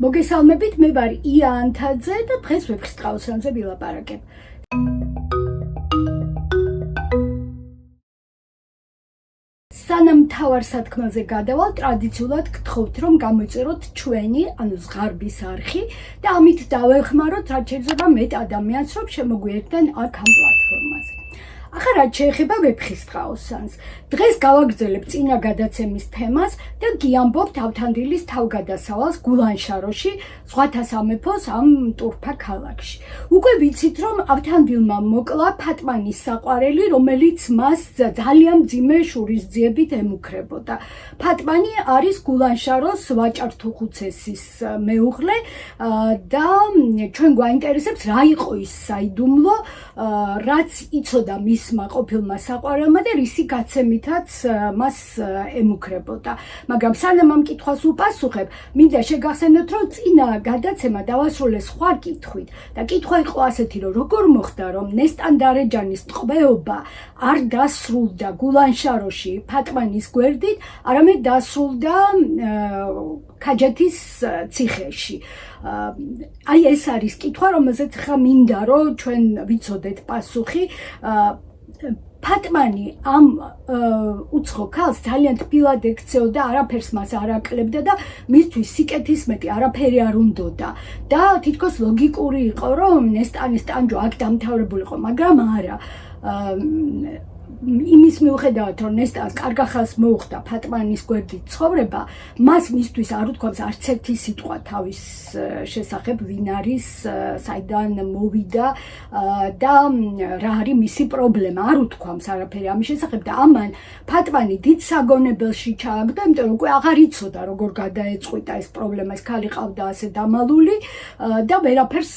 მოგესალმებით, მე ვარ ია ანთაძე და დღეს ვეფხისტყაოსანზე ვილაპარაკებ. სანამ მთავარ სათქმელზე გადავალ, ტრადიციულად გთხოვთ, რომ გამოიწეროთ ჩვენი, ანუ ზღარბის არხი და ამით დავეხმაროთ, რაც შეიძლება მეტ ადამიანს, რომ შემოგვიერთდნენ აქ ამ პლატფორმაზე. ახლა რაც შეეხება ვეფხისტყაოსანს, დღეს გავაგრძელებ წინა გადაცემის თემას და გიამბობთ ავთანდილის თავგადასავალს გულანშაროში, ზღვათა სამეფოს ამ ტურფა ქალაქში. უკვე ვიცით, რომ ავთანდილმა მოკლა ფატმანის საყვარელი, რომელიც მას ძალიან მძიმე შურისძიებით ემუქრებოდა. ფატმანი არის გულანშაროს ვაჭართუხუცესის მეუღლე და ჩვენ გვაინტერესებს, რა იყო ის საიდუმლო, რაც იცოდა მისმა ყოფილმა საყვარელმა და რისი გაცემითაც მას ემუქრებოდა. მაგრამ სანამ ამ კითხვას უპასუხებ, მინდა შეგახსენოთ, რომ წინა გადაცემა დავასრულე სხვა კითხვით და კითხვა იყო ასეთი, რომ როგორ მოხდა, რომ ნესტან-დარეჯანის ტყვეობა არ დასრულდა გულანშაროში ფატმანის გვერდით, არამედ დასრულდა ქაჯეთის ციხეში. აი ეს არის კითხვა, რომელზეც ხა მინდა, რომ ჩვენ ვიცოდეთ პასუხი. ფატმანი ამ უცხო ქალს ძალიან თბილად ექცეოდა, არაფერს მას არ აკლებდა და მისთვის სიკეთისმეტი არაფერი არ უნდოდა. და თითქოს ლოგიკური იყო, რომ ნესტანის ტანჯვა აქ დამთავრებულიყო, მაგრამ არა. იმის მიუხედავად, რომ ნესტანს კარგ ახალს მოუხდა ფატმანის გვერდით ცხოვრება, მას მისთვის არ უთქვამს არც ერთი სიტყვა თავის შესახებ, ვინ არის, საიდან მოვიდა და რა არის მისი პრობლემა, არ უთქვამს არაფერი ამის შესახებ და ამან ფატმანი დიდ საგონებელში ჩააგდო, იმიტომ რომ უკვე აღარ იცოდა როგორ გადაეწყვიტა ეს პრობლემა, ეს ქალი ყავდა ასე დამალული და ვერაფერს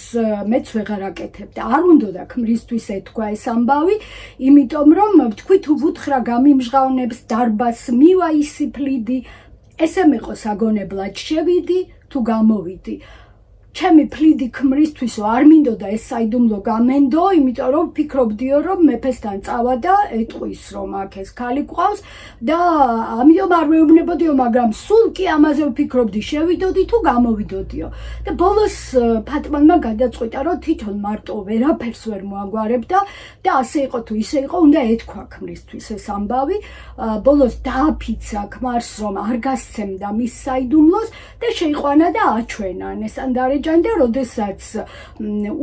მეც ვეღარ აკეთებდა. არ უნდოდა ქმრისთვის ეთქვა ეს ამბავი, იმიტომ რომ თქვით უბუთხრა გამიმჟღავნებს დარბას მივა ისიფლიდი, ესე მეყო საგონებლად შევიდი თუ გამოვიდი. ჩემი ფლიდი ქმრისთვისო არ მინდოდა ეს საიდუმლო გამენდო, იმიტომ რომ ვფიქრობდიო, რომ მეფესთან წავა და ეტყვის, რომ აქ ეს ქალი გვყავს და ამიტომ არ მეუბნებოდიო, მაგრამ სულ კი ამაზე ვფიქრობდი, შევიდოდი თუ გამოვიდოდიო. და ბოლოს ფატმანმა გადაწყვიტა, რომ თვითონ მარტო ვერაფერს ვერ მოაგვარებდა და ასე იყო თუ ისე იყო, უნდა ეთქვა ქმრისთვის ეს ამბავი. ბოლოს დააფიცა ქმარს, რომ არ გასცემდა მის საიდუმლოს და შეიყვანა და აჩვენა ნესტან-დარეჯანი და როდესაც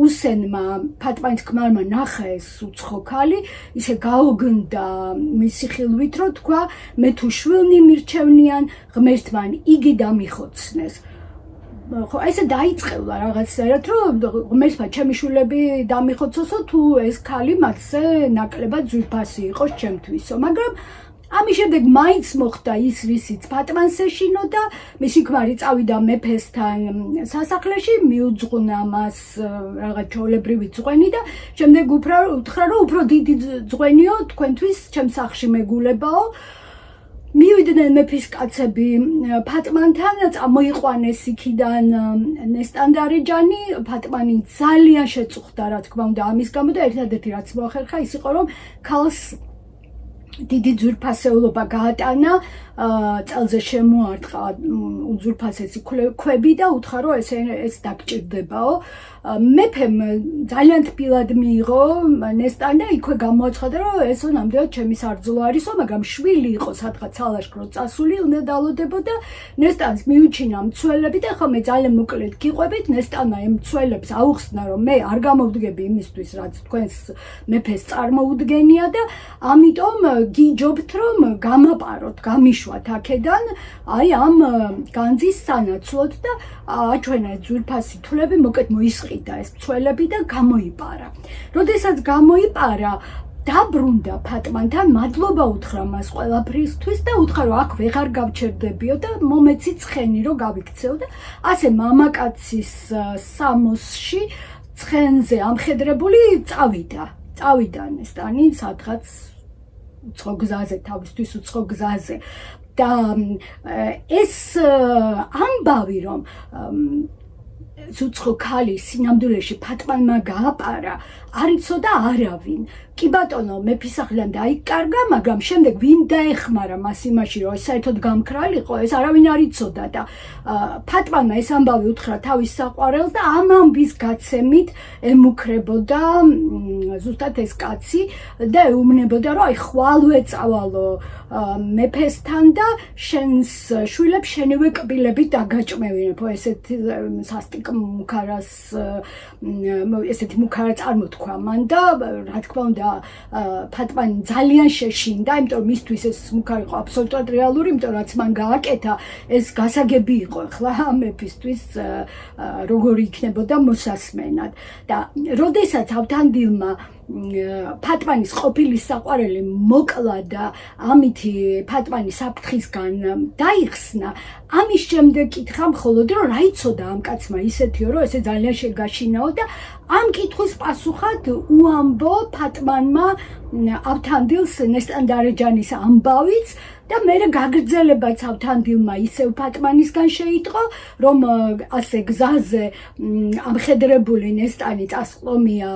უსენმა ფატმანის ქმარმა ნახა ეს უცხო ქალი, ისე გაოგნდა მისი ხილვით, რომ თქვა, მე თუ შვილნი მირჩევნიან, ღმერთმან იგი დამიხოცნეს. ხო, ესე დაიწყევლა რაღაცნაირად, რომ ღმერთმა ჩემი შვილები დამიხოცოსო, თუ ეს ქალი მათზე ნაკლებად ძვირფასი იყოს ჩემთვისო. მაგრამ ამის შემდეგ მაინც მოხდა ის, რისიც ფატმანს ეშინო და მისი ქმარი წავიდა მეფესთან სასახლეში, მიუძღვნა მას რაღაც ჩვეულებრივი ძღვენი და შემდეგ უთხრა, რომ უფრო დიდი ძღვენიო თქვენთვის ჩემს სახლში მეგულებაო. მივიდნენ მეფის კაცები ფატმანთან, წამოიყვანეს იქიდან ნესტან-დარეჯანი, ფატმანი ძალიან შეწუხდა, რა თქმა უნდა, ამის გამო და ერთადერთი რაც მოახერხა ის იყო, რომ ქალს დიდი ძვირფასეულობა გაატანა, წელზე შემოარტყა უძვირფასესი ქვები და უთხრა, რომ ეს დაგჭირდებაო. მეფემ ძალიან თბილად მიიღო ნესტანი და იქვე გამოაცხადა, რომ ესო ნამდვილად ჩემი სარძულო არისო, მაგრამ შვილი იყო სადღაც ალაშკრო წასული, უნდა დალოდებოდა. ნესტანს მიუჩინა მცველები და ხო მე ძალიან მოკლედ გიყვებით, ნესტანმა ამ მცველებს აუხსნა, რომ მე არ გამოვდგები იმისთვის, რაც თქვენს მეფეს წარმოუდგენია და ამიტომ გიჯობთ, რომ გამაპაროთ, გამიშვათ აქედან, აი ამ განძის სანაცვლოდ და აჩვენა ძვირფასი თვლები, მოკეთ მოისყიდა ეს მცველები და გამოიპარა. როდესაც გამოიპარა, დაბრუნდა ფატმანთან, მადლობა უთხრა მას ყველაფრისთვის და უთხრა, რომ აქ ვეღარ გავჩერდებიო და მომეცი ცხენი, რომ გავიქცეო და ასე მამაკაცის სამოსში ცხენზე ამხედრებული წავიდა ნესტანი სადღაც უცხო გზაზე, თავისთვის უცხო გზაზე. და ეს ამბავი, რომ ზუცხო ქალი სინამდვილეში ფატმანმა გააპარა, არ იცოდა არავინ. კი ბატონო, მეფისახლიდან დაიკარგა, მაგრამ შემდეგ ვინ დაეხმარა მას იმაში, რომ საერთოდ გამქრალიყო, ეს არავინ არ იცოდა და ფატმანმა ეს ამბავი უთხრა თავის საყვარელს და ამ ამბის გაცემით ემუქრებოდა ზუსტად ეს კაცი და ეუბნებოდა, რომ აი ხვალვე წავალო მეფესთან და შენს შვილებს შენივე კბილებით დაგაჭმევინებო, ესეთი სასტიკ მუქარას ესეთი მუქარა წარმოთქვა მან და რა თქმა უნდა ფატმანი ძალიან შეშინდა, იმიტომ რომ მისთვის ეს მუქარი იყო აბსოლუტურად რეალური, იმიტომ რაც მან გააკეთა ეს გასაგები იყო ხლა მეფისთვის როგორი იქნებოდა მოსასმენად და როდესაც ავთანდილმა ფატმანის ყოფილი საყვარელი მოკლა და ამითი ფატმანი საფრთხისგან დაიხსნა, ამის შემდეგ კითხა მხოლოდ რომ რა იცოდა ამ კაცმა ისეთიო, რომ ესე ძალიან შეგაშინაო და ამ კითხვის პასუხად უამბო ფატმანმა ავთანდილს ნესტანდარეჯანის ამბავიც და მერე გაგრძელებაც ავთანდილმა ისევ ფატმანისგან შეიტყო, რომ ასე გზაზე ამხედრებული ნესტანი წასყლომია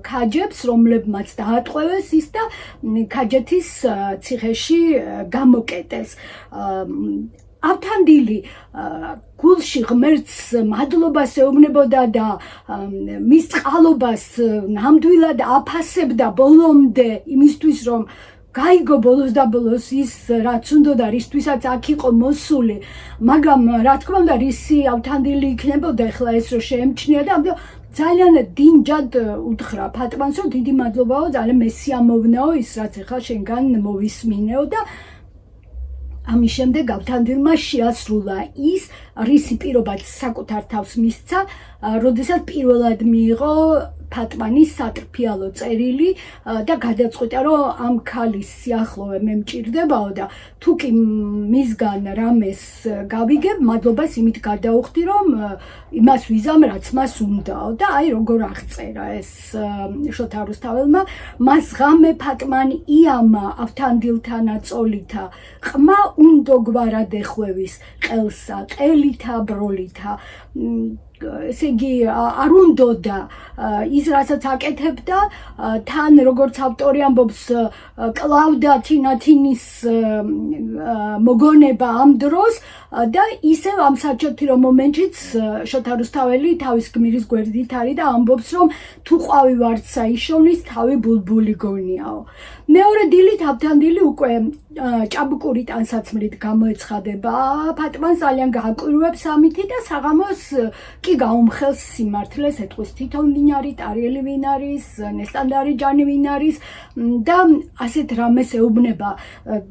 ქაჯებს, რომლებმაც დაატყვევეს ის და ქაჯეთის ციხეში გამოკეტეს. ავთანდილი გულში ღმერთს მადლობას ეუბნებოდა და მის წყალობას ნამდვილად აფასებდა ბოლომდე იმისთვის, რომ გაიგო ბოლოს და ბოლოს ის რაც უნდოდა, რისთვისაც აქ იყო მოსული, მაგრამ რა თქმა უნდა რისი ავთანდილი იქნებოდა ახლა ეს რო შეემჩნია და ძალიან დინჯად უთხრა ფატმანს, რომ დიდი მადლობაო, ძალიან მესიამოვნაო ის რაც ახლა შენგან მოვისმინეო და ამის შემდეგ ავთანდილმა შეასრულა ის, რისი პირობაც საკუთარ თავს მისცა, როდესაც პირველად მიიღო ფატმანის სატრფიალო წერილი და გადაწყვიტა, რომ ამ ქალის სიახლოვე მე მჭირდებაო და თუ კი მისგან რამეს გავიგებ, მადლობას იმით გადაუხდი, რომ იმას ვიზამ, რაც მას უნდაო და აი როგორ აღწერა ეს შოთა რუსთაველმა, მას ღამე ფატმანი იამა ავთანდილთანა წოლითა, ყმა უნდო გვარად ეხვევის ყელსა, ყელითა ბროლითა, ესე იგი არ უნდოდა ის რასაც აკეთებდა თან როგორც ავტორი ამბობს კლავდა თინათინის მოგონება ამ დროს და ისევ ამ საჩოთირო მომენტშიც შოთა რუსთაველი თავის გმირის გვერდით არის და ამბობს რომ თუ ყვავი ვარდსა იშოვნის თავი ბულბული გონიაო. მეორე დილით ავთანდილი უკვე ჭაბუკური ტანსაცმლით გამოეცხადება ფატმანს, ძალიან გააკვირვებს ამითი და საღამოს კი გაუმხელს სიმართლეს, ეტყვის თვითონ ვინ არის, ტარიელი ვინ არის, ნესტანდარეჯანი ვინ არის და ასეთ რამეს ეუბნება,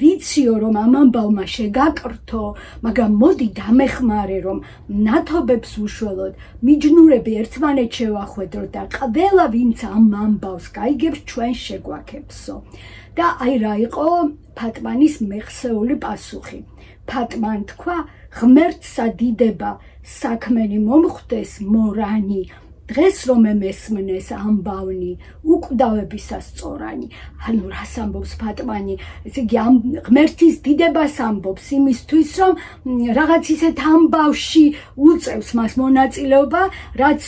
ვიციო რომ ამ ამბავმა შეგაკრთო, მაგრამ მოდი დამეხმარე რომ ნათობებს უშველოდ, მიჯნურები ერთმანეთს შევახვედროთ და ყველა ვინც ამ ამბავს გაიგებს ჩვენ შეგვაქებსო. და აი რა იყო ფატმანის მეხსეული პასუხი. ფატმან თქვა, ღმერთსა დიდება, საქმენი მომხვდეს მორანი, დღეს რომ მესმნეს ამბავნი, უკვდავებისას სწორანი. ანუ რას ამბობს ფატმანი? ესე იგი ამ ღმერთის დიდებას ამბობს იმისთვის, რომ რაღაც ისეთ ამბავში უწევს მას მონაწილეობა, რაც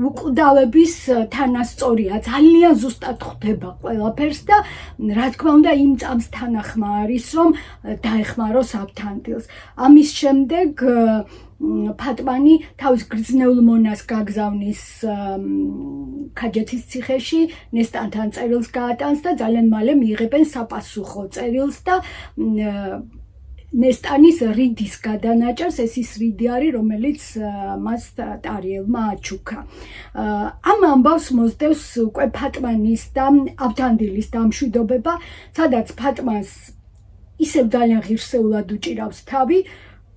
უკვდავების თანასწორია, ძალიან ზუსტად ხვდება ყველაფერს და რა თქმა უნდა იმ წამს თანახმა არის, რომ დაეხმაროს ავთანდილს. ამის შემდეგ ფატმანი თავის გრძნეულ მონას გაგზავნის ქაჯეთის ციხეში, ნესტანთან წერილს გაატანს და ძალიან მალე მიიღებენ საპასუხო წერილს და ნესტანის რიდის გადანაჭერს, ეს ის რიდი არის, რომელიც მას ტარიელმა აჩუქა. ამ ამბავს მოსდევს უკვე ფატმანის და ავთანდილის დამშვიდობება, სადაც ფატმანს ისევ ძალიან ღირსეულად უჭირავს თავი,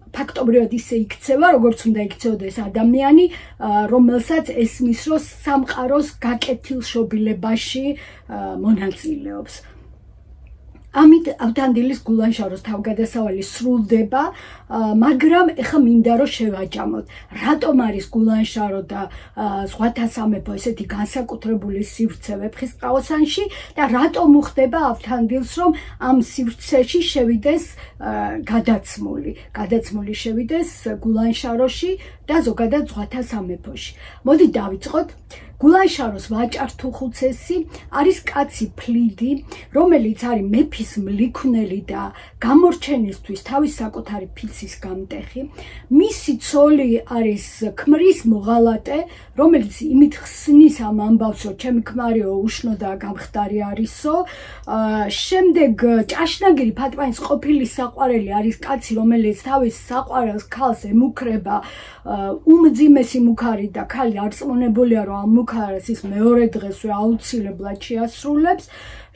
ფაქტობრივად ისე იქცევა, როგორც უნდა იქცეოდეს ადამიანი, რომელსაც ესმის, რომ სამყაროს გაკეთილ შობილებაში მონაწილეობს. ამით ავთანდილის გულანშაროს თავგადასავალი სრულდება, მაგრამ ეხლა მინდა რომ შევაჯამოთ, რატომ არის გულანშარო და ზღვათა სამეფო ესეთი განსაკუთრებული სივრცე ვეფხისტყაოსანში და რატომ უხდება ავთანდილს რომ ამ სივრცეში შევიდეს გადაცმული შევიდეს გულანშაროში და ზოგადად ზღვათა სამეფოში. მოდით დავიწყოთ. გულანშაროს ვაჭართუხუცესი არის კაცი ფლიდი, რომელიც არის მეფის მლიქვნელი და გამორჩენისთვის თავის საკუთარი ფიცის გამტეხი. მისი ცოლი არის ქმრის მოღალატე, რომელიც იმით ხსნის ამ ამბავს, რომ ჩემი ქმარიო უშნო და გამხდარი არისო. შემდეგ ჭაშნაგირი ფატმანის ყოფილი საყვარელი არის კაცი, რომელიც თავის საყვარელს ქალს ემუქრება, უმძიმესი მუქარი და ქალი არწმუნებულია, რომ ამ მუქარას ის მეორე დღესვე აუცილებლად შეასრულებს.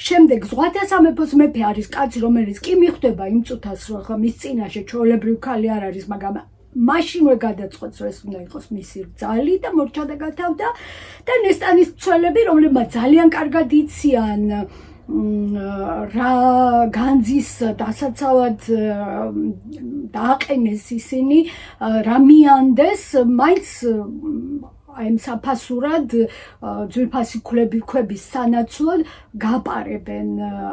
შემდეგ ზღვათა სამეფოს მეფე არის კაცი, რომელიც კი მიხვდება იმ წუთას, რომ ხა მის წინაშე ჩვეულებრივი ქალი არ არის, მაგრამ მაშინვე გადაწყვეტს, რომ ეს უნდა იყოს მისი რძალი და მორჩა და გათავდა და ნესტანის მცველები, რომლებმაც ძალიან კარგად იციან რა განძის დასაცავად დააყენეს ისინი, რა მიანდეს, მაინც აი ამ საფასურად ძვირფასი ქვების სანაცვლოდ გაპარებენ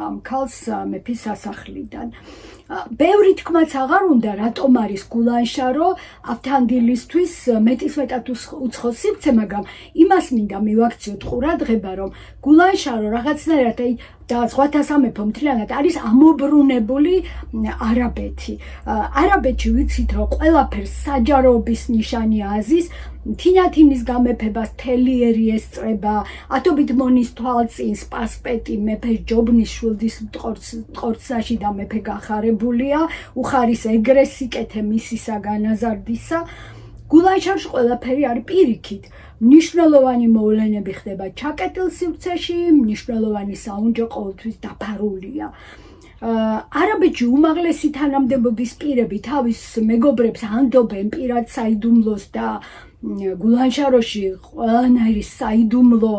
ამ ქალს მეფის სასახლიდან. ბევრი თქმაც აღარ უნდა, რატომ არის გულანშარო ავთანდილისთვის მეტისმეტად უცხო სივრცე, მაგრამ იმას მინდა მივაქციოთ ყურადღება, რომ გულანშარო რაღაცნაირად და ზღვათა სამეფო მთლიანად არის ამობრუნებული არაბეთი. არაბეთში ვიცით, რომ ყველაფერს საჯაროობის ნიშანი აზის, თინათინის გამეფებას თელიერი ესწრება, ათობით მონის თვალწინს პასპეტი მეფე ჯობნის შვილდის მტყორცნაში და მეფე გახარებულია, უხარის ეგრესიკეთე მისისაგან აზარდისა. გულანშაროში ყველაფერი არის პირიქით. მნიშვნელოვანი მოვლენები ხდება ჩაკეტილ სივრცეში, მნიშვნელოვანი საუნჯო ყოველთვის დაფარულია. არაბეთში უმაღლესი თანამდებობის პირები თავის მეგობრებს ანდობენ პირად საიდუმლოს და გულანშაროში ყველანაირი საიდუმლო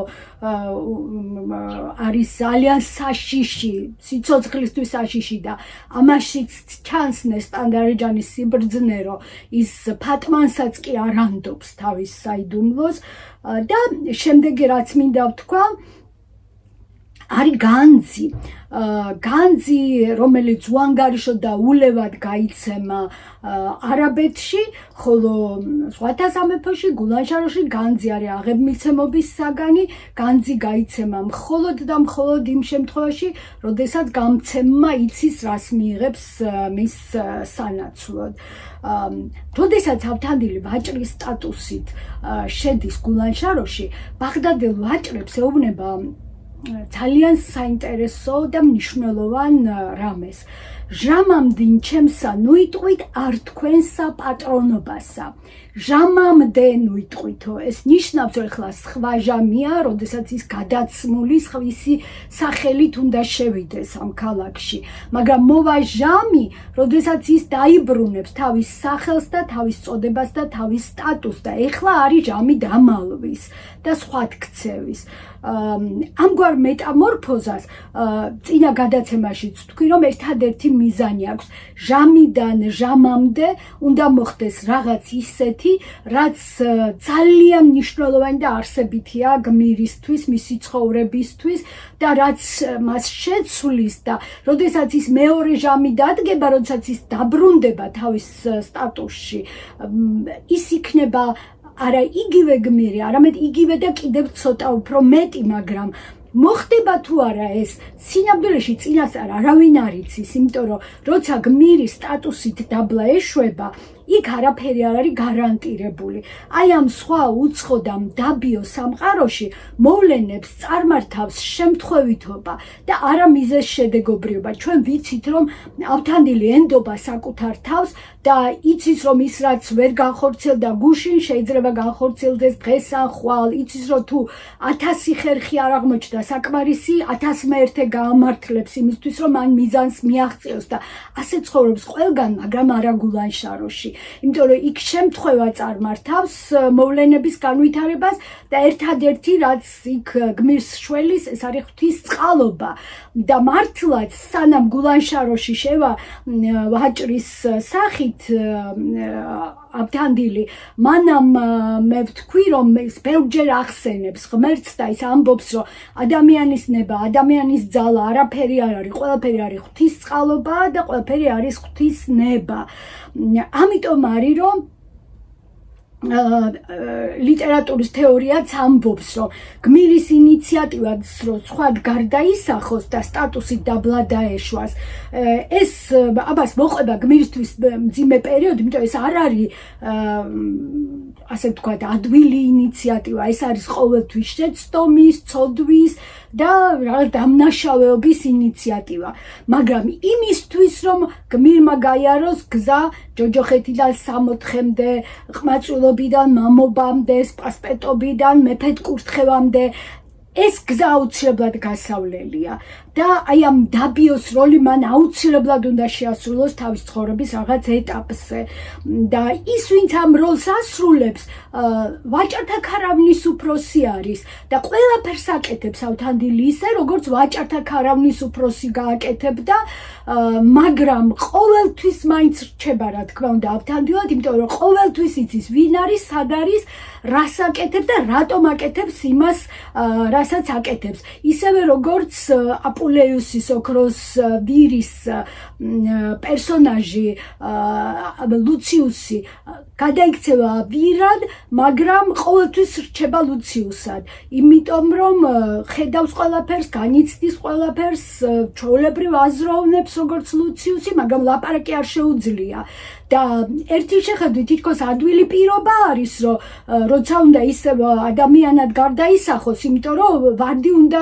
არის ძალიან საშიში, სიცოცხლისთვის საშიში და ამაშიც ჩანს ნესტანდარეჯანის სიბრძნე, რომ ის ფატმანსაც კი არ ანდობს თავის საიდუმლოს და შემდეგი რაც მინდა ვთქვა, არის განძი, რომელიც უანგარიშო და ულევად გაიცემა არაბეთში, ხოლო ზღვათა სამეფოში, გულანშაროში განძი არის აღებმიცემობის საგანი, განძი გაიცემა მხოლოდ და მხოლოდ იმ შემთხვევაში, როდესაც გამცემმა იცის, რას მიიღებს მის სანაცვლოდ. როდესაც ავთანდილი ვაჭრის სტატუსით შედის გულანშაროში, ბაღდადელ ვაჭრებს ეუბნება ძალიან საინტერესო და მნიშვნელოვან რამეს. ჟამამდინ ჩემსა ნუიტყვით არ თქვენსა პატრონობასა. ჟამამდე ნუიტყვითო, ეს ნიშნავს, რომ ეხლა სხვა ჟამია, როდესაც ის გადაცმული სხვისი სახელით უნდა შევიდეს ამ ქალაქში. მაგრამ მოვა ჟამი, როდესაც ის დაიბრუნებს თავის სახელს და თავის წოდებას და თავის სტატუსს და ეხლა არის ჟამი დამალვის და სხვა ქცევის. ამგვარ მეტამორფოზას წინა გადაცემაშიც თქვი, რომ ერთადერთი მიზანი აქვს. ჟამიდან ჟამამდე უნდა მოხდეს რაღაც ისეთი, რაც ძალიან მნიშვნელოვანი და არსებითია გმირისთვის, მისი ცხოვრებისთვის და რაც მას შეცვლის და როდესაც ის მეორე ჟამი დადგება, როდესაც ის დაბრუნდება თავის სტატუსში, ის იქნება არა იგივე გმირი, არამედ იგივე და კიდევ ცოტა უფრო მეტი, მაგრამ მოხდება თუ არა ეს, სინამდვილეში წინასწარ არავინ არ იცის, იმიტომ რომ როცა გმირი სტატუსით დაბლა ეშვება, იქ არაფერი არ არის გარანტირებული. აი ამ სხვა უცხო და მდაბიო სამყაროში მოვლენებს წარმართავს შემთხვევითობა და არა მიზეზ შედეგობრიობა. ჩვენ ვიცით, რომ ავთანდილი ენდობა საკუთარ თავს და იცის, რომ ის რაც ვერ განხორციელდა გუშინ, შეიძლება განხორციელდეს დღეს ან ხვალ. იცის, რომ თუ 1000 ხერხი არ აღმოჩნდა საკმარისი, 1000-მე გაამართლებს იმისთვის, რომ მან მიზანს მიაღწიოს და ასე ცხოვრობს ყველგან, მაგრამ არა გულანშაროში. იმიტომ რომ იქ შემთხვევა წარმართავს მოვლენების განვითარებას და ერთადერთი რაც იქ გმირს შველის ეს არის ღვთისწყალობა და მართლაც სანამ გულანშაროში შევა ვაჭრის სახით ავთანდილი მანამ მე ვთქვი რომ ეს ბევრჯერ ახსენებს ღმერთს და ის ამბობს რომ ადამიანის ნება, ადამიანის ძალა არაფერი არ არის, ყველაფერი არის ღვთისწყალობა და ყველაფერი არის ღვთის ნება. ამიტომ არის რომ ლიტერატურის თეორიაც ამბობს რომ გმირის ინიციატივაც რომ სხვა გარდაისახოს და სტატუსით დაბლა დაეშვას ეს აბას მოყვება გმირისთვის მძიმე პერიოდი, იმიტომ ეს არ არის ასე ვთქვათ ადვილი ინიციატივა, ეს არის ყოველთვის შეცდომის, ცოდვის და რაღაც დამნაშავეობის ინიციატივა, მაგრამ იმისთვის რომ გმირმა გაიაროს გზა ჯოჯოხეთიდან 64-მდე, ყმაწვილობიდან მამობამდე, სპასპეტობიდან მეფედ კურთხევამდე ეს გზა აუცილებლად გასავლელია და აი ამ დაბიოს როლი მან აუცილებლად უნდა შეასრულოს თავის ცხოვრების რაღაც ეტაპზე და ის ვინც ამ როლს ასრულებს ვაჭართა ქარავნის უფროსი არის და ყველაფერს აკეთებს ავთანდილი ისე როგორც ვაჭართა ქარავნის უფროსი გააკეთებდა მაგრამ ყოველთვის მაინც რჩება რა თქმა უნდა ავთანდილად, იმიტომ რომ ყოველთვის იცის ვინ არის, სად არის, რას აკეთებს და რატომ აკეთებს იმას რასაც აკეთებს. ისევე როგორც აპულეუსის ოქროს ვირის პერსონაჟი ლუციუსი გადაიქცევა ვირად, მაგრამ ყოველთვის რჩება ლუციუსად. იმიტომ რომ ხედავს ყველაფერს, განიცდის ყველაფერს, ჩვეულებრივ აზროვნებს როგორც ლუციუსი, მაგრამ ლაპარაკი არ შეუძლია. და ერთი შეხედვით თითქოს ადვილი პირობა არის, რომ როცა უნდა ისევ ადამიანად გარდაისახოს, იმიტომ რომ ვარდი უნდა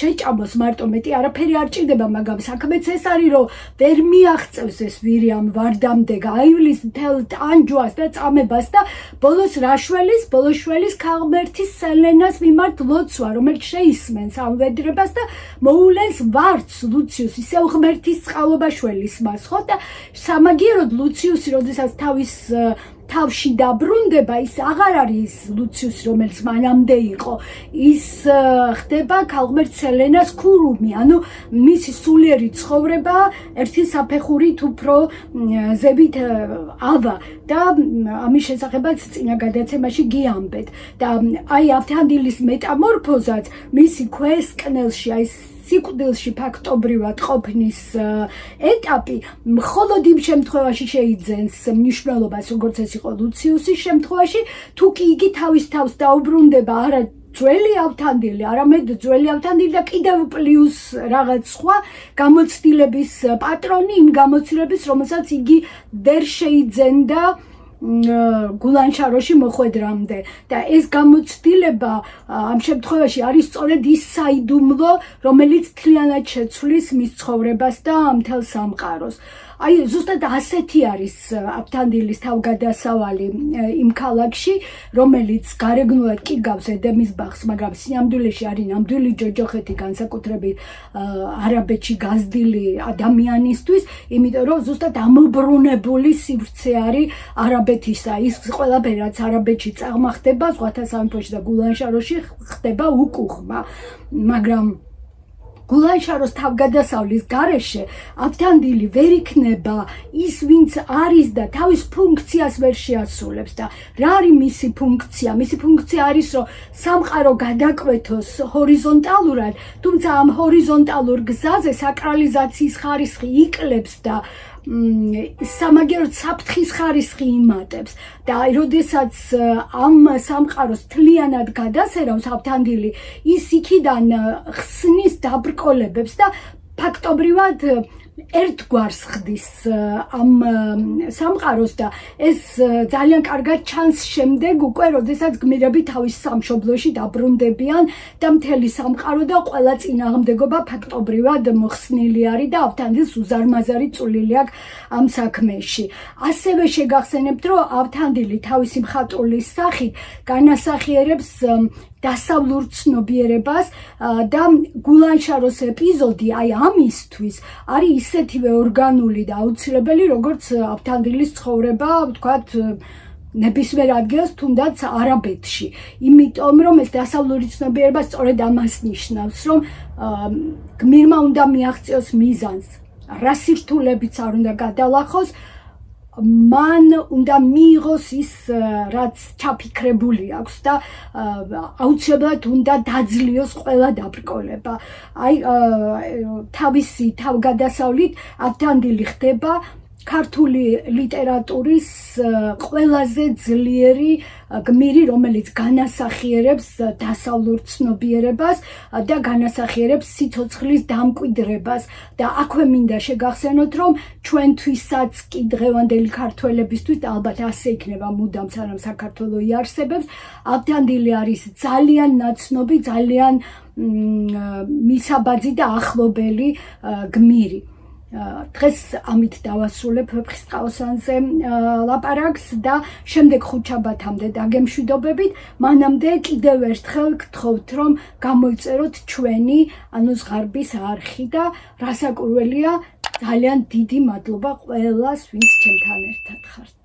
შეჭამოს მარტო მეტი არაფერი არ ჭირდება, მაგრამ საქმეც ეს არის, რომ ვერ მიაღწევს ეს ვირი ამ ვარდამდე, გაივლის მთელ ტანჯვას და წამებას და ბოლოს რა შველის? ბოლოს შველის ქალღმერთის სელენას მიმართ ლოცვა, რომელიც შეისმენს ამ ვედრებას და მოულენს ვარდს ლუციუს, ისევ ღმერთის წყალობა შველის მას, ხო? და სამაგიეროდ ლუციუსი, როდესაც თავში დაბრუნდება, ის აღარ არის ლუციუსი, რომელიც მანამდე იყო. ის ხდება ქალღმერთ სელენას ქურუმი, ანუ მისი სულიერი ცხოვრება ერთი საფეხურით უფრო ზევით ავა და ამის შესახებაც წინა გადაცემაში გიამბეთ. და აი ავთანდილის მეტამორფოზაც მისი ქვესკნელში, აი სიკვდილში ფაქტობრივად ყოფნის ეტაპი მხოლოდ იმ შემთხვევაში შეიძენს მნიშვნელობას, როგორც ეს იყო ლუციუსის შემთხვევაში, თუ კი იგი თავის თავს დაუბრუნდება არა ძველი ავთანდილი, არამედ ძველი ავთანდილი და კიდევ პლუს რაღაც სხვა გამოცდილების პატრონი, იმ გამოცდილების, რომელსაც იგი ვერ შეიძენდა გულანშაროში მოხვედრამდე და ეს გამოცდილება ამ შემთხვევაში არის სწორედ ის საიდუმლო, რომელიც მთლიანად შეცვლის მის ცხოვრებას და მთელ სამყაროს. აი ზუსტად ასეთი არის ავთანდილის თავგადასავალი იმ ქალაქში, რომელიც გარეგნულად კი გავს ედემის ბაღს, მაგრამ სინამდვილეში არის ნამდვილი ჯოჯოხეთი, განსაკუთრებით არაბეთში გაზრდილი ადამიანისთვის, იმიტომ რომ ზუსტად ამობრუნებული სივრცე არის არაბეთისა. ის ყველაფერი რაც არაბეთში წამახდება, ზღვათა სამეფოში და გულანშაროში ხდება უკუღმა, მაგრამ გულანშაროს თავგადასავლის გარეშე ავთანდილი ვერ იქნება ის, ვინც არის და თავის ფუნქციას ვერ შეასრულებს და რა არის მისი ფუნქცია? მისი ფუნქცია არის, რომ სამყარო გადაკვეთოს ჰორიზონტალურად, თუმცა ამ ჰორიზონტალურ გზაზე საკრალიზაციის ხარისხი იკლებს და სამაგიეროდ საფრთხის ხარისხი იმატებს და როდესაც ამ სამყაროს მთლიანად გადასერავს ავთანდილი, ის იქიდან ხსნის დაბრკოლებებს და ფაქტობრივად ერთგვარს ხდის ამ სამყაროს და ეს ძალიან კარგად ჩანს შემდეგ უკვე, როდესაც გმირები თავის სამშობლოში დაბრუნდებიან და მთელი სამყარო და ყველა წინააღმდეგობა ფაქტობრივად მოხსნილი არის და ავთანდილს უზარმაზარი წვლილი აქვს ამ საქმეში. ასევე შეგახსენებთ, რომ ავთანდილი თავისი მხატვრული სახით განასახიერებს დასავლურ ცნობიერებას და გულანშაროს ეპიზოდი აი ამისთვის არის ისეთივე ორგანული და აუცილებელი, როგორც ავთანდილის ცხოვრება, ვთქვათ, ნებისმიერ ადგილას, თუნდაც არაბეთში. იმიტომ, რომ ეს დასავლური ცნობიერება სწორედ ამას ნიშნავს, რომ გმირმა უნდა მიაღწიოს მიზანს, რა სირთულებიც არ უნდა გადალახოს, მან უნდა მიიღოს ის, რაც ჩაფიქრებული აქვს და აუცილებლად უნდა დაძლიოს ყველა დაბრკოლება. აი, თავისი თავგადასავლით ავთანდილი ხდება ქართული ლიტერატურის ყველაზე ძლიერი გმირი, რომელიც განასახიერებს დასავლურ ცნობიერებას და განასახიერებს სიცოცხლის დამკვიდრებას. და აქვე მინდა შეგახსენოთ, რომ ჩვენთვისაც კი დღევანდელი ქართველებისთვის და ალბათ ასე იქნება მუდამ, სანამ საქართველო იარსებებს, ავთანდილი არის ძალიან ნაცნობი, ძალიან მისაბაძი და ახლობელი გმირი. დღეს ამით დავასრულებ ვეფხისტყაოსანზე ლაპარაკს და შემდეგ ხუთშაბათამდე დაგემშვიდობებით. მანამდე კიდევ ერთხელ გთხოვთ, რომ გამოიწეროთ ჩვენი, ანუ ზღარბის არხი და რასაკურველია, ძალიან დიდი მადლობა ყველას, ვინც ჩემთან ერთად ხართ.